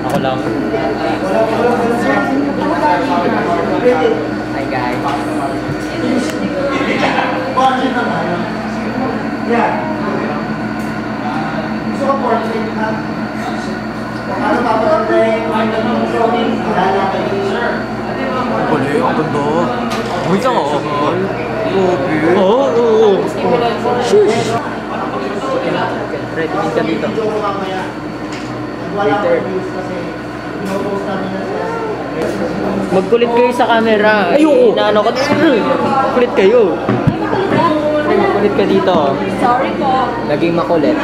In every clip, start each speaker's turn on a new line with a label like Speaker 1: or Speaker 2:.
Speaker 1: Ako lang. Hi guys.
Speaker 2: Yeah. Gusto ko portrait ha? Ano papatay? Sir.
Speaker 1: Wala yung ang ganda. Wait lang ako. Oo. Shush. Ready din ka dito. Magkulit kayo sa camera. Ayoko. Inaano ko. Magkulit kayo. Magkulit ka dito.
Speaker 3: Sorry po.
Speaker 1: Naging makulit.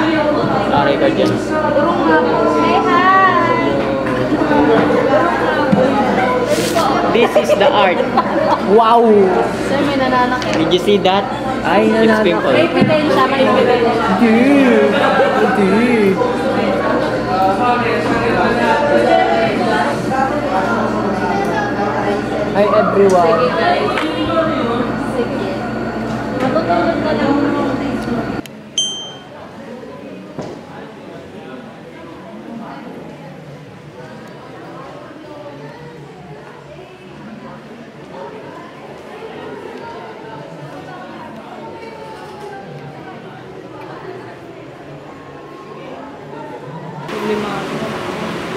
Speaker 1: Sorry ka dyan.
Speaker 3: Turong nga po. Say hi!
Speaker 1: This is the art. Wow!
Speaker 3: Sir, may nananakit.
Speaker 1: Did you see that? Ay,
Speaker 3: May
Speaker 1: pimple.
Speaker 3: pitensya, may pitensya.
Speaker 1: Hi everyone.
Speaker 3: Sige, guys. Sige. Matutulog na lang.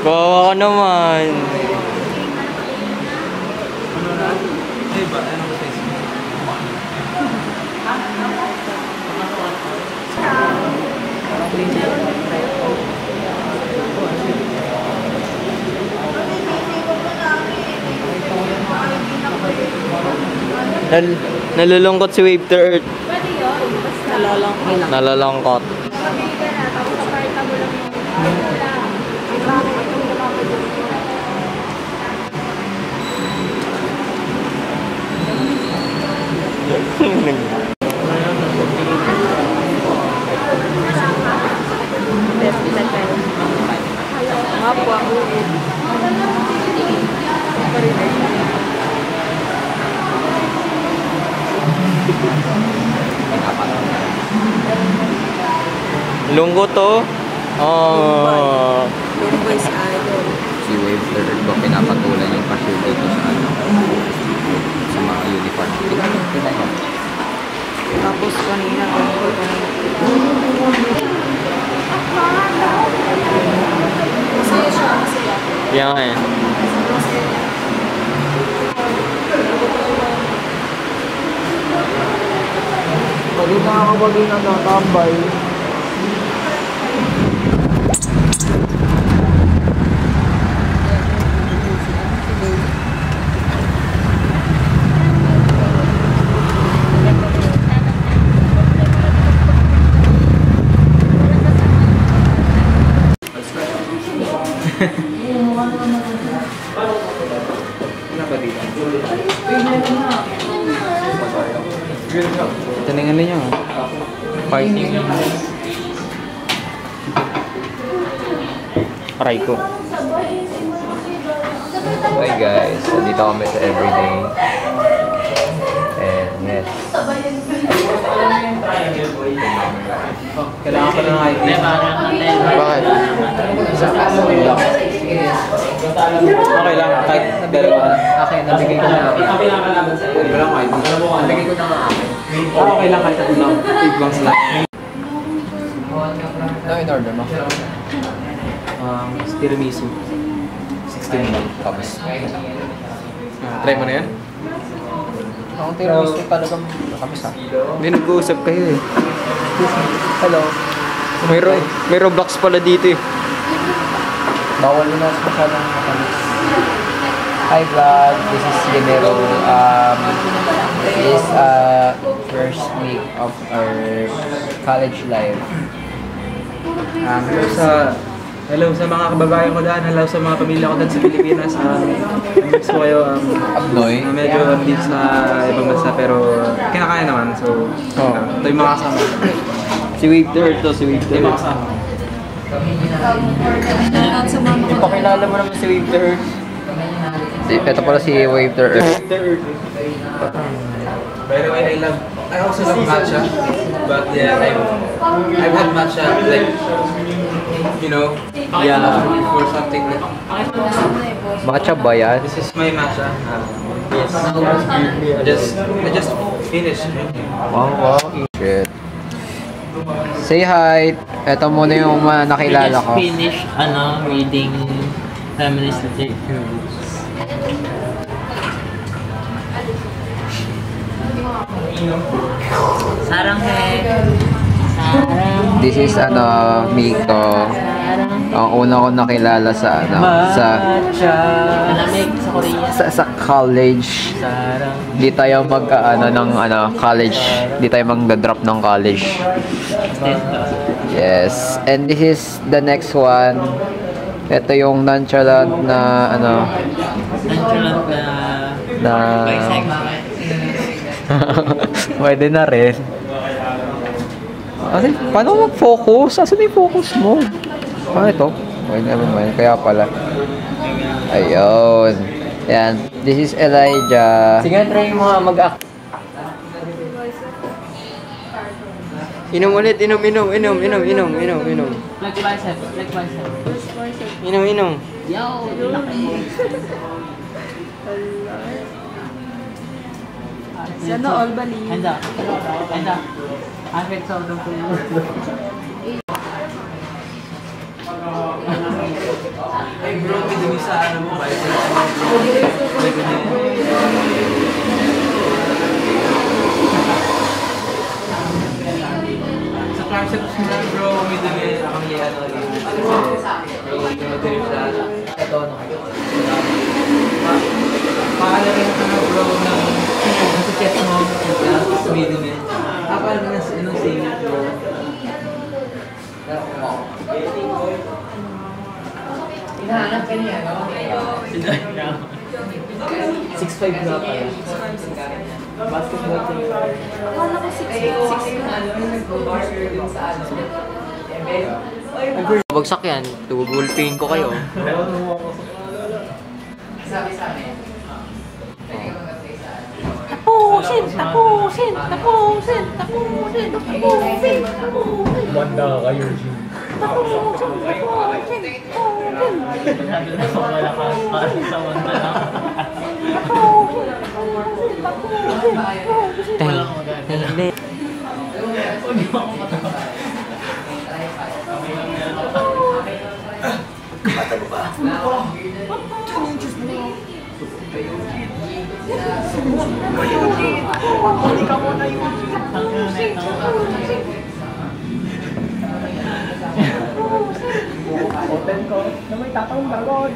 Speaker 1: Kawawa ka naman. Nalulungkot si Wave to Earth.
Speaker 3: Pwede yun. Basta nalalangkot.
Speaker 1: Nalulungkot.
Speaker 3: Sabi ka na, tapos kaparta mo lang yung wala. Bakit itong napapagod mo? Mapwa ko.
Speaker 1: Lungkot to. Oh.
Speaker 3: Lumboy sa idol.
Speaker 4: Si Wave Third ba pinapatulan yung cashier dito sa ano? Sa mga uniform. Tingnan.
Speaker 3: Tapos kanina, masaya siya, masaya.
Speaker 1: Yan nga eh.
Speaker 2: Pagod na ako pag nakakambay.
Speaker 4: Ito na yung ano nyo.
Speaker 1: Party. Aray ko.
Speaker 4: Hi guys, dito kami sa Everyday. And yes.
Speaker 1: Kailangan ko na ng ID.
Speaker 4: Bakit?
Speaker 1: Okay lang, kahit dalawa.
Speaker 4: Okay, nabigay ko na ako.
Speaker 1: Walang ID.
Speaker 4: Nabigay ko na nga ako.
Speaker 1: Okay lang kahit tatlo. Ibang slot.
Speaker 4: Ano in order mo?
Speaker 1: Tiramisu.
Speaker 4: 16 cups.
Speaker 1: Try mo na yan?
Speaker 4: Ang tiramisu talagang nakabis ha.
Speaker 1: Hindi nag-uusap kayo eh.
Speaker 4: Hello.
Speaker 1: May Roblox pala dito eh.
Speaker 4: Bawal na masyadong nakabis. Hi vlog, this is Genero. This is first week of our college life.
Speaker 5: Hello sa mga kababayan ko dyan, hello sa mga pamilya ko dyan sa Pilipinas. Miss ko kayo.
Speaker 4: Abnoy.
Speaker 5: Medyo dito sa ibang bansa pero kinakaya naman. So, ito yung mga kasama.
Speaker 1: Si Wave Third to, si Wave
Speaker 5: Ito
Speaker 1: Third.
Speaker 5: yung mga kasama.
Speaker 1: Ipakilala mo naman si Wave Third.
Speaker 4: Ito pala si Wave Third.
Speaker 1: Third.
Speaker 5: By the way, I love I also love matcha, but yeah, I've had matcha like, you know, for something.
Speaker 4: Matcha ba yan?
Speaker 5: This is my matcha. Yes. I just finished.
Speaker 4: Wow. Shit. Say hi. Ito muna yung mga nakilala ko.
Speaker 1: We just finished reading feminist literature books. Sarang
Speaker 4: This is Miko. Ang una ko nakilala sa
Speaker 1: malamig sa Korea.
Speaker 4: sa college. Di tayo ng college. Di tayo magda-drop ng college. Yes. And this is the next one. Ito yung nonchalant na
Speaker 1: Nonchalant na
Speaker 4: pwede na rin. Kasi, paano mag-focus? Asan yung focus mo? Ito. Okay, never mind. Kaya pala. Ayun. Yan. This is Elijah.
Speaker 1: Sige, try mo mag-act. Inom ulit, inom.
Speaker 3: Flex bicep.
Speaker 1: Inom.
Speaker 3: Yo, laki. Sana all bali.
Speaker 1: Handa. Akin sa udong ko.
Speaker 5: Hey bro, may sa mo ba? Sa triceps mo bro, may dumi akong ito paalala ka na bro ng nasa chest mo, may dumi. Paano na anong singit bro?
Speaker 1: Hinahanap ka niya, no? 6'5" na pala. Basketball team.
Speaker 3: Akala ko 6'6".
Speaker 1: Bagsak yan. Tugulpin ko kayo. Tapusin!
Speaker 5: Manda kayo, G.
Speaker 3: Open ko na may tatawang dragon.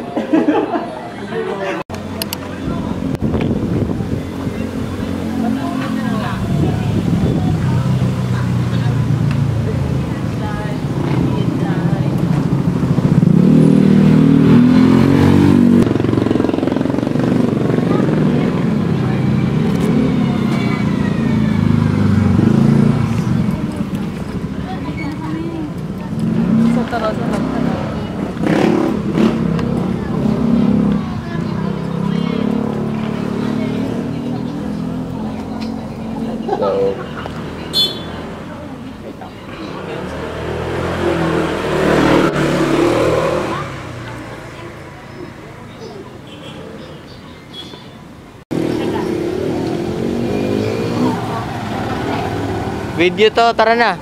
Speaker 1: Video to, tara na.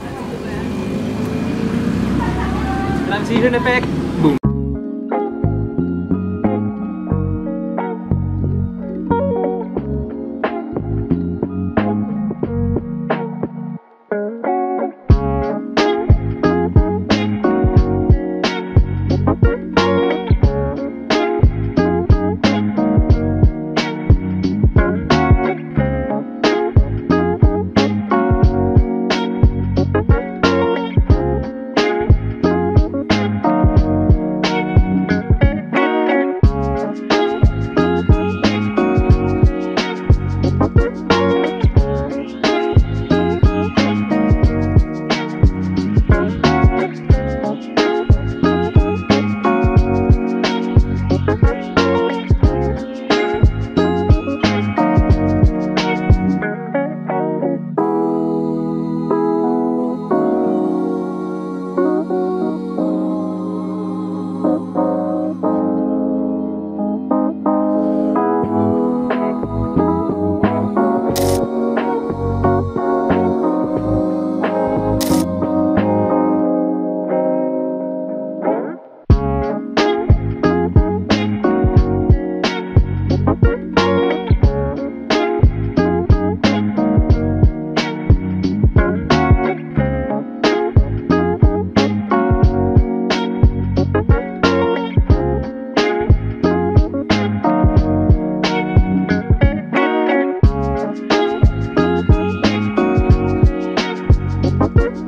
Speaker 5: Transition effect. Boom.
Speaker 4: Bye.